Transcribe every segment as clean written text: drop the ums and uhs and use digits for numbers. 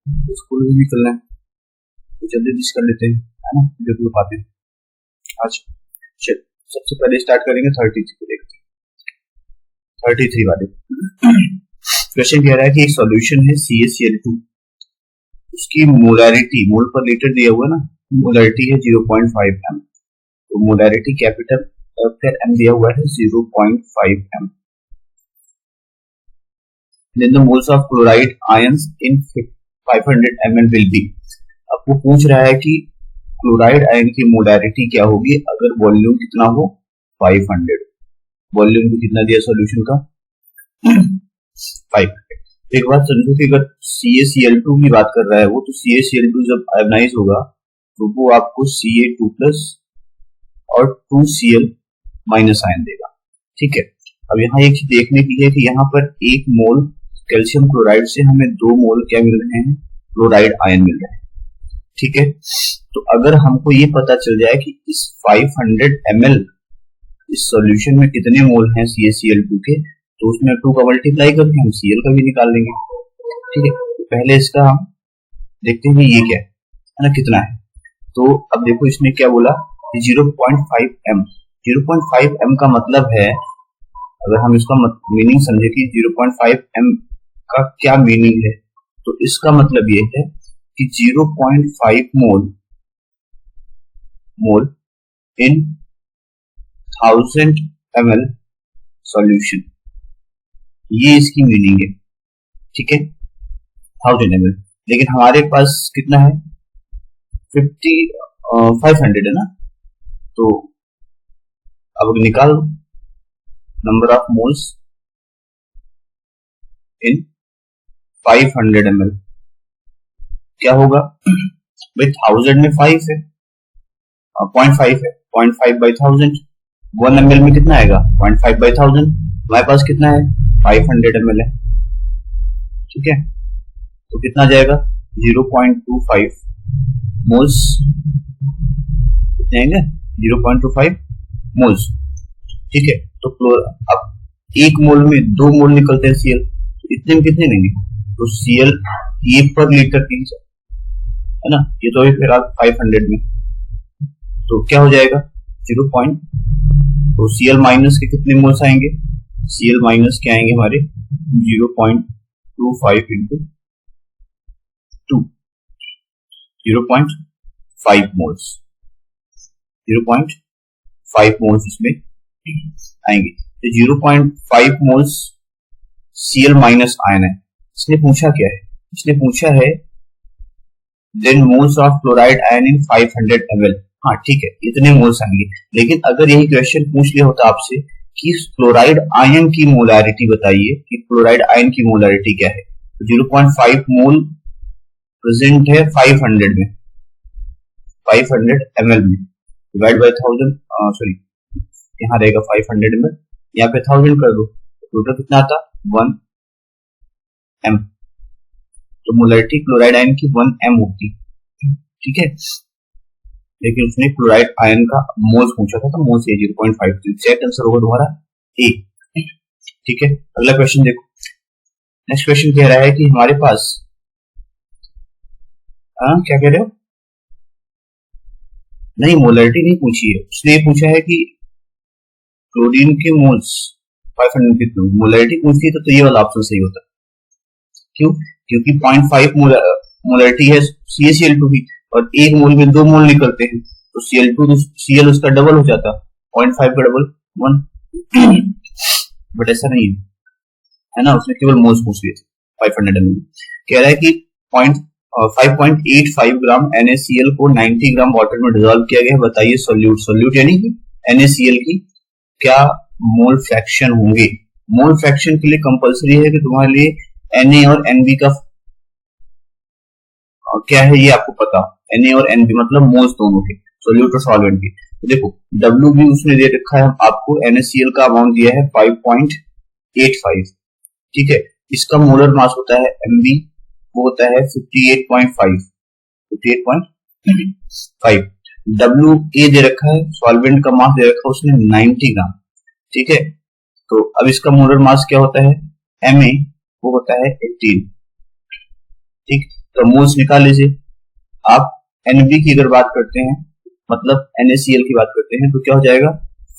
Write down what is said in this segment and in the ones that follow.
School भी निकलना है तो जल्दी डिश कर लेते हैं, है ना, जल्दी पाते हैं आज। चल सबसे पहले स्टार्ट करेंगे 33 को, देखते हैं 33 वाले क्वेश्चन कह रहा है कि एक सॉल्यूशन है CaCl2, उसकी मोलैरिटी, मोल पर लीटर दिया हुआ है ना, मोलैरिटी है 0.5 m, तो मोलैरिटी कैपिटल फिर m दिया हुआ है 0.5 m। Then the moles of chloride ions in 500 ml will be। आपको पूछ रहा है कि क्लोराइड आयन की मोलैरिटी क्या होगी अगर वॉल्यूम कितना हो 500। वॉल्यूम भी कितना दिया सॉल्यूशन का 500। एक बात समझो कि अगर CaCl2 की बात कर रहा है वो, तो CaCl2 जब आयोनाइज होगा तो वो आपको Ca2+ और 2Cl- आयन देगा। ठीक है, अब यहाँ एक चीज देखने की है कि यहाँ पर 1 मोल कैल्शियम क्लोराइड से हमें 2 मोल क्या मिल रहे हैं, क्लोराइड आयन मिल रहे हैं। ठीक है, तो अगर हमको ये पता चल जाए कि इस 500 ml इस सॉल्यूशन में कितने मोल हैं CaCl2 के, तो उसमें 2 का मल्टीप्लाई करके हम Cl का भी निकाल लेंगे। ठीक है, तो पहले इसका हम देखते हैं ये क्या है ना, कितना है। तो अब देखो इसने क्या बोला, 0.5 m। 0.5 m का मतलब है, अगर हम इसका मीनिंग समझे कि 0.5 m का क्या मीनिंग है, तो इसका मतलब ये है कि 0.5 मोल इन 1000 ml सॉल्यूशन, ये इसकी मीनिंग है। ठीक है, 1000 ml, लेकिन हमारे पास कितना है 500 है ना, तो अब निकाल number of moles in 500 ml क्या होगा भाई, 1000 में 5 है, 0.5 है, 0.5 by 1000, 1 ml में कितना आएगा 0.5 by 1000, हमारे पास कितना है 500 ml है। ठीक है, तो कितना जाएगा 0.25 मोल्स, कितने आएंगे 0.25 मोल्स। ठीक है, तो अब 1 मोल में 2 मोल निकलते हैं Cl, इतने में कितने लेंगे, तो Cl ये पर लीटर 300 है ना, ये तो अभी फिलहाल 500 में, तो क्या हो जाएगा 0. तो Cl माइनस के कितने मोल्स आएंगे, Cl माइनस के आएंगे हमारे 0.25 इंटू 2, 0.5 मोल्स, 0.5 मोल्स इसमें आएंगे। तो 0.5 मोल्स Cl माइनस आयन है। इसने पूछा क्या है, इसने पूछा है then moles of chloride ion in 500 ml। हाँ ठीक है, इतने मोल्स आएंगे, लेकिन अगर यही क्वेश्चन पूछ लिया होता आपसे कि क्लोराइड आयन की मोलैरिटी बताइए कि क्लोराइड आयन की मोलैरिटी क्या है, तो 0.5 मोल प्रेजेंट है 500 में, 500 ml में, डिवाइड बाय 1000, सॉरी यहाँ रहेगा 500 ml, यहाँ पे 1000 कर दो, टोटल कितना आता 1 m, तो मोलैरिटी क्लोराइड आयन की 1 m होती। ठीक है, लेकिन उसने क्लोराइड आयन का मोल्स पूछा था, तो मोल्स 0.5, तो एग्जैक्ट आंसर होगा तुम्हारा ए। ठीक है, अगला क्वेश्चन देखो। नेक्स्ट क्वेश्चन कह रहा है कि हमारे पास क्या कह रहे हो, नहीं मोलैरिटी नहीं पूछी है, उसने ये पूछा है कि क्लोरीन के मोल्स 500 कितने, मोलैरिटी पूछती है तो ये वाला ऑप्शन सही होता है। क्यों, क्योंकि 0.5 मोलैरिटी है CaCl2 की, और 1 मोल में 2 मोल निकलते हैं, तो Cl2 Cl उसका डबल हो जाता, 0.5 का डबल 1 बट ऐसा नहीं है ना, उसने केवल मोल्स पूछ लिए थे 500 ml। कह रहा है कि 5.85 ग्राम NaCl को 90 ग्राम वाटर में डिसॉल्व किया गया है, बताइए सोल्यूट यानी कि NaCl की क्या मोल फ्रैक्शन होंगे। मोल फ्रैक्शन के लिए कंपलसरी है कि तुम्हारे लिए Na और Nb का क्या है ये आपको पता, Na और Nb मतलब मोल्स दोनों के, सोल्यूट और सॉल्वेंट की। तो देखो W भी उसने दे रखा है आपको, NaCl का अमाउंट दिया है 5.85। ठीक है, इसका मोलर मास होता है Mb, वो होता है 58.5, 58.5। WA दे रखा है, सॉल्वेंट का मास दे रखा है उसने 90 ग्राम। ठीक है, तो अब इसका मोलर मास क्या होता है, Ma वो होता है 18। ठीक, तो मोल्स निकाल लीजिए। आप NB की अगर बात करते हैं, मतलब NaCl की बात करते हैं, तो क्या हो जाएगा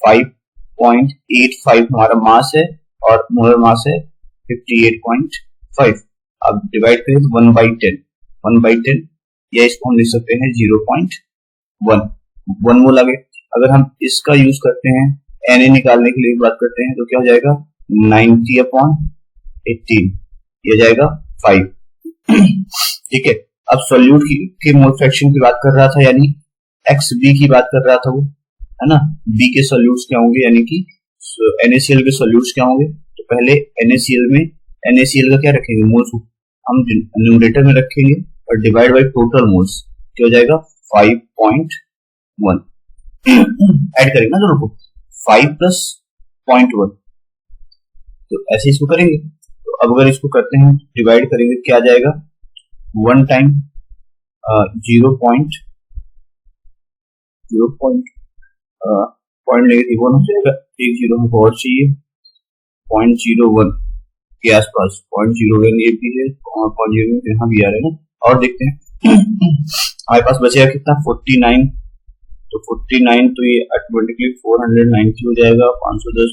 5.85 हमारा मास है और मोलर मास है 58.5। अब डिवाइड करें तो 1/10 या इसको हम लिख सकते हैं 0.1 1 मोल आ गए। अगर हम इसका यूज करते हैं Na निकालने के लिए बात करते हैं तो क्या हो जाएगा 90/18, ये जाएगा 5। ठीक है, अब सोल्यूट के मोल फ्रैक्शन की बात कर रहा था, यानी XB की बात कर रहा था वो, है ना। B के सोल्यूट्स क्या होंगे, यानी कि NaCl के सोल्यूट्स क्या होंगे। तो पहले NaCl में NaCl का क्या रखेंगे, मोल्स हम न्यूमरेटर में रखेंगे और डिवाइड बाय टोटल मोल्स, क्या हो जाएगा 5.1। ऐड करेंगे ना दोनों को, 5 + 0.1, तो ऐसे इसको करेंगे। तो अब अगर इसको करते हैं डिवाइड करेंगे, क्या आ जाएगा 1 टाइम 0.1 हो जाएगा, एक जीरो हमको और चाहिए, 0.01 के आसपास, 0.01 ये भी है, 0.01 यहाँ भी आ रहा है ना। और देखते हैं हमारे पास बचेगा कितना 49, तो 49 तो ये ऑटोमेटिकली 490 हो जाएगा, 510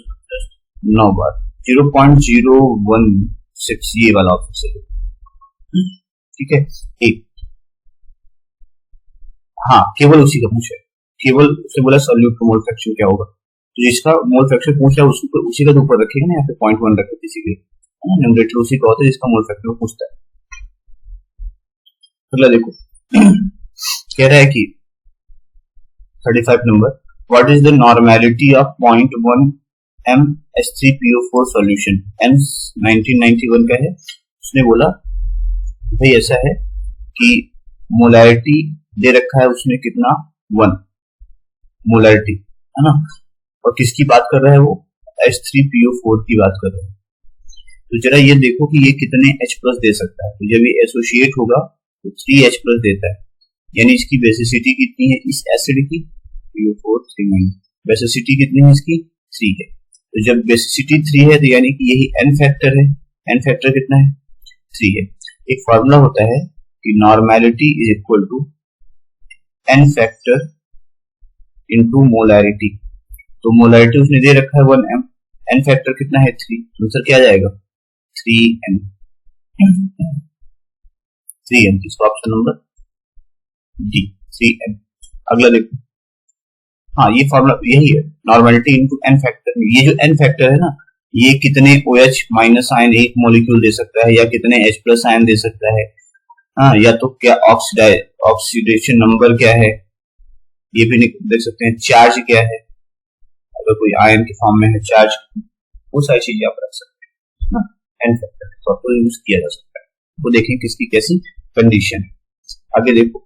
9 बार 0.016 ये वाला ऑप्शन है। ठीक है, एक हाँ केवल उसी का पूछा है, केवल उससे बोला सोल्यूट का मोल फ्रैक्शन क्या होगा, तो जिसका मोल फ्रैक्शन पूछ रहा है उसी का ऊपर रखेगा ना, यहाँ पे 0.1 रखे इसीलिए न्यूमरेटर उसी का होता है जिसका मोल फ्रैक्शन पूछता है। अगला देखो कह रहा है कि 35 number, what is the normality of 0.1 m H3PO4 solution. m 1991 का है। उसने बोला भाई ऐसा है कि मोलैरिटी दे रखा है उसने कितना 1 मोलैरिटी, है ना, और किसकी बात कर रहा है वो H3PO4 की बात कर रहा है। तो जरा ये देखो कि ये कितने H+ दे सकता है। तो जब ये एसोसिएट होगा तो 3H+ देता है, यानी इसकी बेसिसिटी कितनी है इस एसिड की, PO4 3 बेसिसिटी कितनी है इसकी 3 है। तो जब बेसिसिटी 3 है तो यानी कि यही n फैक्टर है, n फैक्टर कितना है 3 है। एक फॉर्मूला होता है कि normality is equal to n factor into molarity. तो मोलैरिटी उसने दे रखा है 1m, n फैक्टर कितना है 3, तो आंसर क्या आ जाएगा 3n। इसका ऑप्शन नंबर डी 3n। अगला देखो, हाँ ये फॉर्मूला यही है, नॉर्मेलिटी इनटू n फैक्टर। ये जो n फैक्टर है ना, ये कितने OH माइनस आयन एक मॉलिक्यूल दे सकता है या कितने H+ आयन दे सकता है, हाँ, या तो क्या ऑक्सीडेशन नंबर क्या है ये भी देख सकते हैं, चार्ज क्या है, अगर कोई आयन के फॉर्म में है चार्ज, वो सारी चीजें आप रख सकते हैं। n फैक्टर तो आपको यूज किया जा सकता है। वो देखें किसकी कैसी कंडीशन है। आगे देखो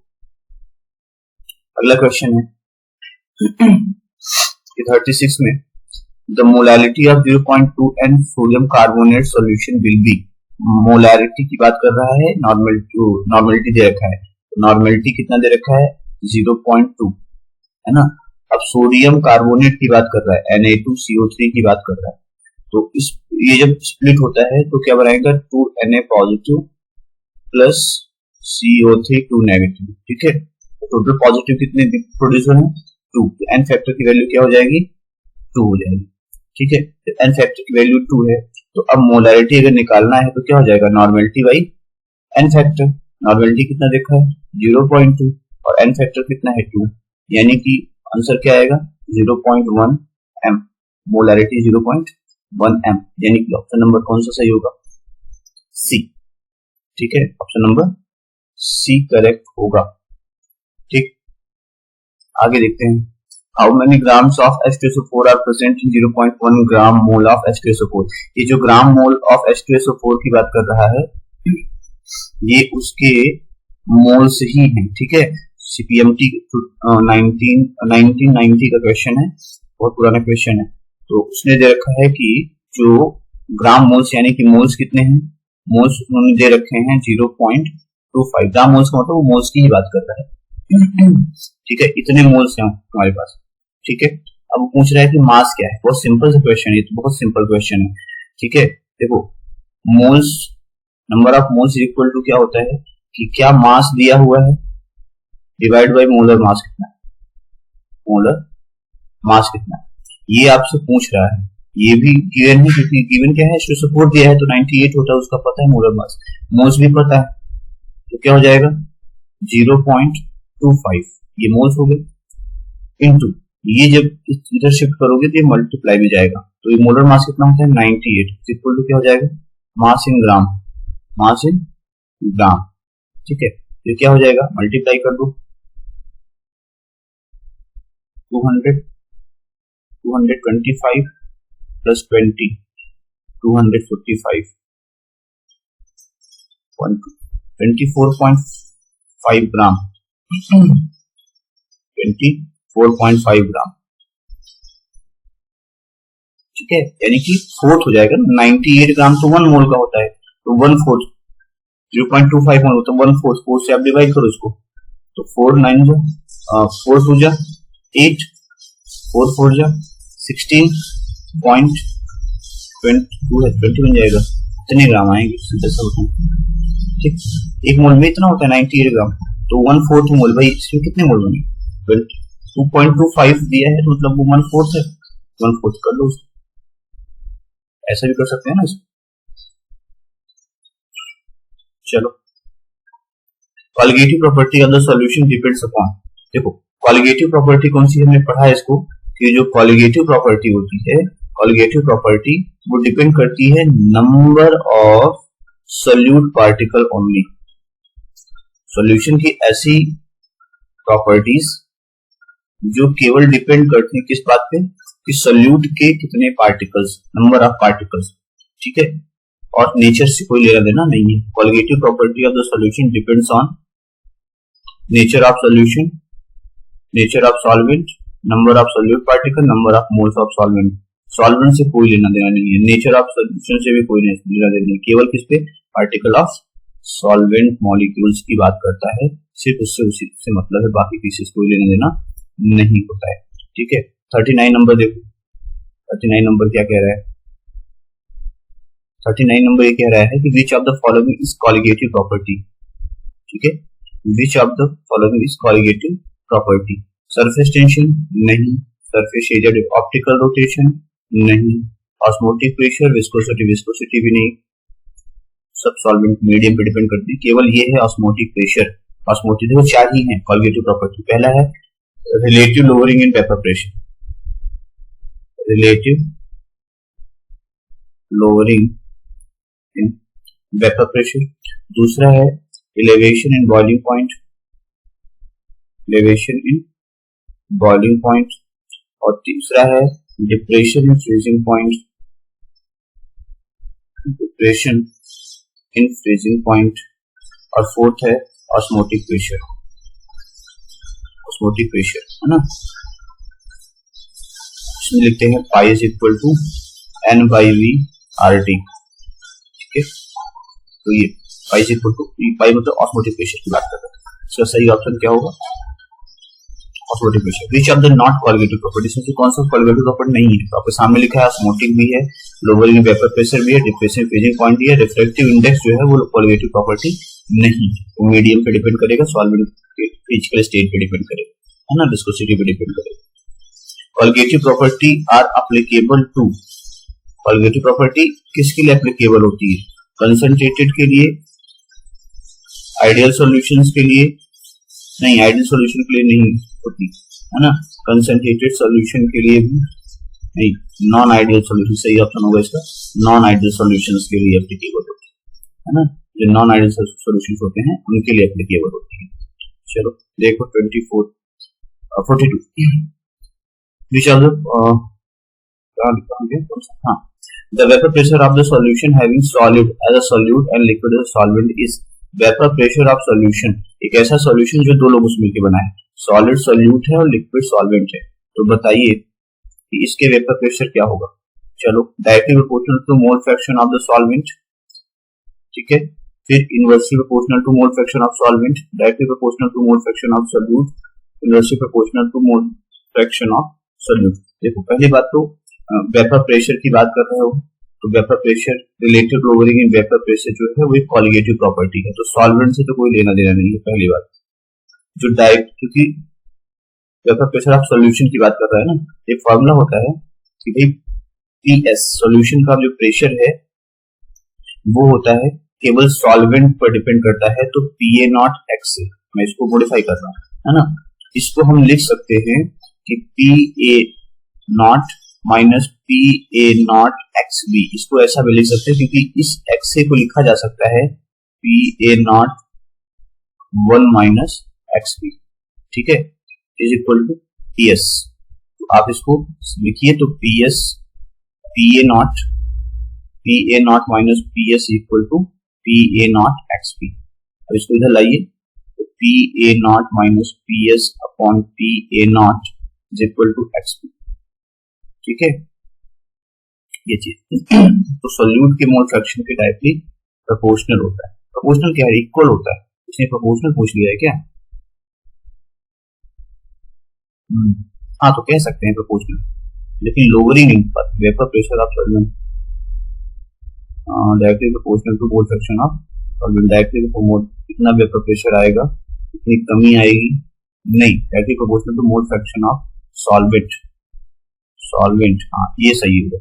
अगला क्वेश्चन है 36 में, the molarity of 0.2 n sodium carbonate solution will be. Molarity की बात कर रहा है, नॉर्मेलिटी दे रखा है, नॉर्मेलिटी कितना दे रखा है 0.2, है ना। अब सोडियम कार्बोनेट की बात कर रहा है, Na2CO3 की बात कर रहा है। तो इस ये जब स्प्लिट होता है तो क्या बनाएगा 2Na positive plus CO3 2 negative. ठीक है, टोटल पॉजिटिव कितने प्रोड्यूस होने 2, n फैक्टर की वैल्यू क्या हो जाएगी 2 हो जाएगी। ठीक है, तो n फैक्टर की वैल्यू 2 है, तो अब मोलैरिटी अगर निकालना है तो क्या हो जाएगा normality by n factor. Normality कितना देखा है 0.2 और n फैक्टर कितना है 2, यानी कि आंसर क्या आएगा 0.1 m, मोलैरिटी 0.1 m, यानी कि ऑप्शन नंबर कौन सा सही होगा सी। ठीक है, ऑप्शन नंबर सी करेक्ट होगा। ठीक, आगे देखते हैं, how many grams of H2SO4 are present in 0.1 gram mole of H2SO4। ये जो ग्राम मोल ऑफ H2SO4 की बात कर रहा है ये उसके मोल्स ही हैं। ठीक है, CPMT 1990 का क्वेश्चन है, बहुत पुराना क्वेश्चन है। तो उसने दे रखा है कि जो ग्राम मोल्स यानी कि मोल्स कितने हैं, मोल्स उन्होंने दे रखे हैं 0.25 ग्राम मोल्स का मतलब वो मोल्स की ही बात कर रहा है। ठीक है, इतने मोल्स हैं हमारे पास। ठीक है, अब पूछ रहा है कि मास क्या है, बहुत सिंपल सा क्वेश्चन है, तो बहुत सिंपल क्वेश्चन है। ठीक है, देखो moles number of moles equal to क्या होता है कि क्या मास दिया हुआ है डिवाइड बाय मोलर मास कितना, मोलर मास कितना, ये आपसे पूछ रहा है। ये भी गिवन है क्योंकि गिवन क्या है, सपोर्ट दिया है तो 98 होता है, उसका पता है मोलर मास, मोल्स भी पता है, तो क्या हो जाएगा 0.25 ये मोल्स हो गए, इनटू ये जब इधर शिफ्ट करोगे तो ये मल्टीप्लाई भी जाएगा, तो ये मोलर मास कितना होता है 98 इक्वल टू क्या हो जाएगा मास इन ग्राम, मास इन ग्राम, ठीक है। तो क्या हो जाएगा मल्टीप्लाई कर दो 225 प्लस 20 245 24.5 ग्राम 24.5 ग्राम, ठीक है, यानी कि फोर्थ हो जाएगा। 98 ग्राम तो 1 मोल का होता है, तो 1/4 0.25 मोल होता है, 1/4 4 से आप डिवाइड करो इसको, तो 4 9 जा 4 2 जा 8 4 4 जा 16.20 बन जाएगा, इतने ग्राम आएंगे सीधा सा होता है, ठीक। एक मोल में इतना होता है 98 ग्राम, तो 1/4 मोल, भाई इसमें कितने मोल बने 2.25 दिया है तो मतलब वो 1/4 है, 1/4 कर लो उसको, ऐसा भी कर सकते हैं ना इसको। चलो colligative property of the solution depends upon, देखो कॉलिगेटिव प्रॉपर्टी कौन सी हमने पढ़ा है इसको, कि जो कॉलिगेटिव प्रॉपर्टी होती है, कॉलिगेटिव प्रॉपर्टी वो डिपेंड करती है number of solute particle only. Solution की ऐसी प्रॉपर्टीज जो केवल डिपेंड करती है किस बात पे, कि सोल्यूट के कितने पार्टिकल्स, नंबर ऑफ पार्टिकल्स, ठीक है, और नेचर से कोई लेना देना नहीं है। Colligative property of the solution depends on nature of solution, nature of solvent, number of solute particle, number of moles of solvent. Solvent से कोई लेना देना नहीं है, नेचर ऑफ सॉल्यूशन से भी कोई लेना देना नहीं, केवल किस पे, पार्टिकल ऑफ सॉल्वेंट मॉलिक्यूल्स की बात करता है, सिर्फ उससे उसी से मतलब है, बाकी किसी से कोई लेना देना नहीं होता है, ठीक है। 39 नंबर देखो, 39 नंबर क्या कह रहा है, 39 नंबर ये कह रहा है कि which of the following is colligative property, ठीक है, which of the following is colligative property, surface tension नहीं, सरफेस एरिया, ऑप्टिकल रोटेशन नहीं, ऑस्मोटिक प्रेशर, विस्कोसिटी भी नहीं, सब सॉल्वेंट मीडियम पे डिपेंड करती है, केवल ये है ऑस्मोटिक प्रेशर। ऑस्मोटिक देखो चार ही है कॉलिगेटिव प्रॉपर्टी, पहला है relative lowering in vapour pressure, relative lowering in vapour pressure, दूसरा है elevation in boiling point, elevation in boiling point, और तीसरा है depression in freezing point, depression in freezing point, और फोर्थ है ऑस्मोटिक प्रेशर, ऑस्मोटिक प्रेशर है ना, इसमें लिखते हैं pi is equal to N/V RT, ठीक है, तो ये pi is equal to, pi मतलब ऑस्मोटिक प्रेशर की बात कर रहे हैं, इसका सही ऑप्शन क्या होगा osmotic pressure. Which of the not colligative property, इसमें कौन सा कॉलिगेटिव प्रॉपर्टी नहीं है, तो आपके सामने लिखा है ऑस्मोटिक भी है, लोअरिंग वेपर प्रेशर भी है, डिप्रेसिव फ्रीजिंग पॉइंट भी है, रिफ्रैक्टिव इंडेक्स जो है वो कॉलिगेटिव प्रॉपर्टी नहीं है, वो मीडियम पे डिपेंड करेगा, सॉल्वेंट के फिजिकल स्टेट पे डिपेंड करेगा, है ना, विस्कोसिटी पे डिपेंड करेगा। Colligative property are applicable to, colligative property किसके लिए एप्लीकेबल होती है, कंसंट्रेटेड के लिए, आइडियल सॉल्यूशंस के लिए नहीं, आइडियल सॉल्यूशन के लिए नहीं होती है ना, कंसंट्रेटेड सॉल्यूशन के लिए भी नहीं, नॉन आइडियल सॉल्यूशन सही ऑप्शन होगा इसका, नॉन आइडियल सॉल्यूशंस के लिए एप्लीकेबल होती है ना, जो नॉन आइडियल सॉल्यूशंस होते हैं उनके लिए एप्लीकेबल होती है। चलो देखो 42 which of the the vapor pressure of the solution having solid as a solute and liquid as a solvent is vapor pressure of solution, एक ऐसा सॉल्यूशन जो दो लोग उसमें मिलकर बना है, सॉलिड सोल्यूट है और लिक्विड सॉल्वेंट है, तो बताइए कि इसके वेपर प्रेशर क्या होगा। चलो directly proportional to mole fraction of the solvent, ठीक है, फिर inversely proportional to mole fraction of solvent, directly proportional to mole fraction of solute, inversely proportional to mole fraction of solute. देखो पहली बात तो वेपर प्रेशर की बात कर रहे हो, तो तो vapour pressure, relative lowering in vapour pressure जो है वो एक कॉलिगेटिव प्रॉपर्टी है, तो सॉल्वेंट से तो कोई लेना देना नहीं है। पहली बात जो डायरेक्ट, क्योंकि वेपर प्रेशर आप सॉल्यूशन की बात कर रहे हैं ना, एक फॉर्मूला होता है कि भाई पीएस सॉल्यूशन का जो प्रेशर है वो होता है केवल सॉल्वेंट पर डिपेंड करता है, तो पीए नॉट एक्स से मैं इसको मॉडिफाई कर रहा हूं, है ना। इसको हम लिख सकते हैं कि P A not minus P A not X B, इसको ऐसा भी लिख सकते हैं क्योंकि इस एक्स ए को लिखा जा सकता है P A not 1 minus X B, ठीक है, is equal to P S. तो आप इसको लिखिए, तो P S P A not minus P S equal to P A not X B. अब इसको इधर लाइए, तो P A not minus P S upon P A not is equal to X B, ठीक है, ये चीज। तो सोल्यूट के मोल फ्रैक्शन के डायरेक्टली प्रोपोर्शनल होता है। प्रोपोर्शनल क्या है? इक्वल होता है। इसने प्रोपोर्शनल पूछ लिया है क्या? हाँ, तो कह सकते हैं प्रोपोर्शनल, लेकिन लोअरिंग इन पर vapour pressure of solvent directly proportional to mole fraction of solvent. Directly कितना वेपर प्रेशर आएगा, कितनी कमी आएगी, नहीं, directly proportional to mole fraction of solvent. हाँ, ये सही है।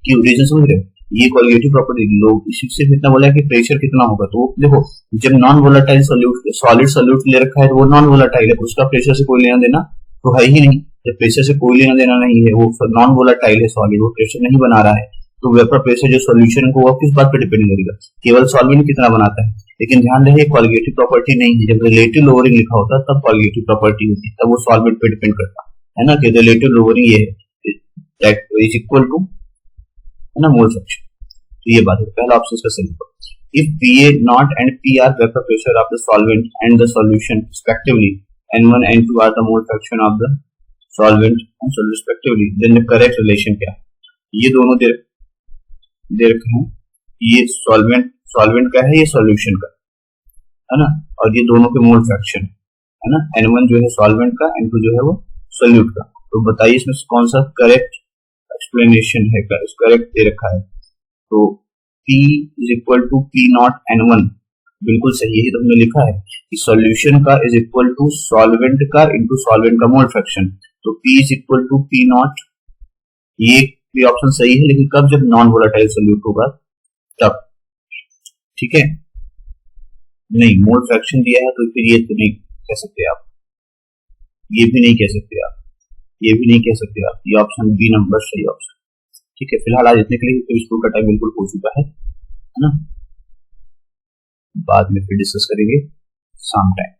क्यों? रीजन समझ रहे? ये कॉलिगेटिव प्रॉपर्टी लोग सिर्फ इतना बोला कि प्रेशर कितना होगा, तो देखो जब नॉन वोलेटाइल सॉलिड सोल्यूट ले रखा है तो वो नॉन वोलेटाइल है, उसका प्रेशर से कोई लेना देना तो है ही नहीं। जब प्रेशर से कोई लेना देना नहीं है, वो नॉन वोलेटाइल है सॉलिड, वो प्रेशर नहीं बना रहा है, तो वेपर प्रेशर जो सोल्यूशन को वो किस बात पर डिपेंड करेगा? केवल सॉल्वेंट कितना बनाता है। लेकिन ध्यान रहे कॉलिगेटिव प्रॉपर्टी नहीं है, जब रिलेटिव लोअरिंग लिखा होता है तब कॉलिगेटिव प्रॉपर्टी होती है, तब वो सॉल्वेंट पे डिपेंड करता है ना, कि रिलेटिव लोअरिंग ये है इज इक्वल टू, है ना, मोल फ्रैक्शन। तो ये बात है, पहला ऑप्शन इसका सही होगा। If PA not and P are vapor pressure of the solvent and the solution respectively, N1 and N2 are the mole fraction of the solvent and solute respectively, then the correct relation क्या? ये दोनों दे रखे हैं, ये solvent का है, ये solution का है ना, और ये दोनों के मोल फ्रैक्शन है ना, N1 जो है सॉल्वेंट का, N2 जो है वो सोल्यूट का। तो बताइए इसमें कौन सा करेक्ट एक्सप्लेनेशन है, करेक्ट दे रखा है। तो P is equal to P not N1 बिल्कुल सही है, तो हमने लिखा है कि सॉल्यूशन का इज इक्वल टू सॉल्वेंट का इनटू सॉल्वेंट का मोल फ्रैक्शन, तो P is equal to P not, ये भी ऑप्शन सही है, लेकिन कब? जब नॉन वोलेटाइल सोल्यूट होगा तब, ठीक है। नहीं, मोल फ्रैक्शन दिया है तो फिर ये तो नहीं कह सकते आप, ये भी नहीं कह सकते आप, ये भी नहीं कह सकते आप, ये ऑप्शन बी नंबर सही ऑप्शन, ठीक है। फिलहाल आज इतने के लिए, तो स्कूल का टाइम बिल्कुल हो चुका है ना, बाद में फिर डिस्कस करेंगे शाम टाइम।